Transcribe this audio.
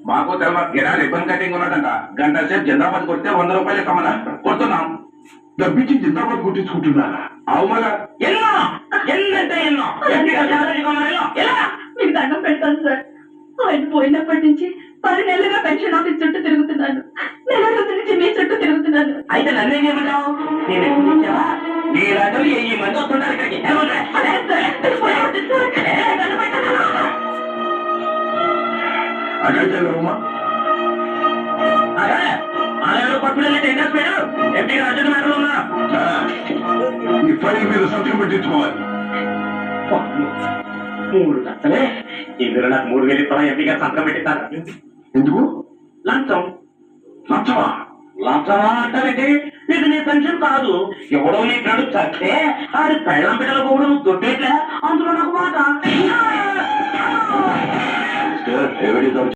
మాకు తెలవ గిరా ribbon cutting ఉన్నదంట. గంట సేపు జిందాబాద్ కొడితే 100 రూపాయలు ఇస్తామన్నా. కొడుతున్నాం. డబ్బిచ్చి జిందాబాద్ కొట్టించుకుంటున్నారా? అవుమలా ఎన్నో ఎన్నంటే ఎన్నో మీకు దండం పెడతాను సార్. ఆయన పోయినప్పటి నుంచి 10 నెలలుగా పెన్షన్ ఆఫీస్ చుట్టూ తిరుగుతున్నాను. నెల రోజుల నుంచి మీ చుట్టూ తిరుగుతున్నాను. అయితే నన్నేం చేయమంటావు? నేను ఎప్పుడు ఇచ్చావా? నీ రాజు ఈ మంది వస్తుంటారు ఇక్కడికి. అదే రమ్మా. అదే ఆలయంలో పట్టుదలంటే ఏం చేస్తాడు? ఎంపీ రాజు మాటలు ఉన్నా ఈ ఫైల్ మీద సంతకం పెట్టించుకోవాలి. 3 లక్షలే ఇందులో నాకు 3000 ఇస్తావా? ఎంపీ గారు సంతకం పెట్టిస్తారు. ఎందుకు? లంచం. లంచమా? లంచమా అంటారంటే ఇది నీ పెన్షన్ కాదు. ఎవడో నీ ఫ్రెండ్ చస్తే ఆడి పెళ్ళం బిడ్డల కూడా నువ్వు దొబ్బేట్లే. అందులో నాకు మాట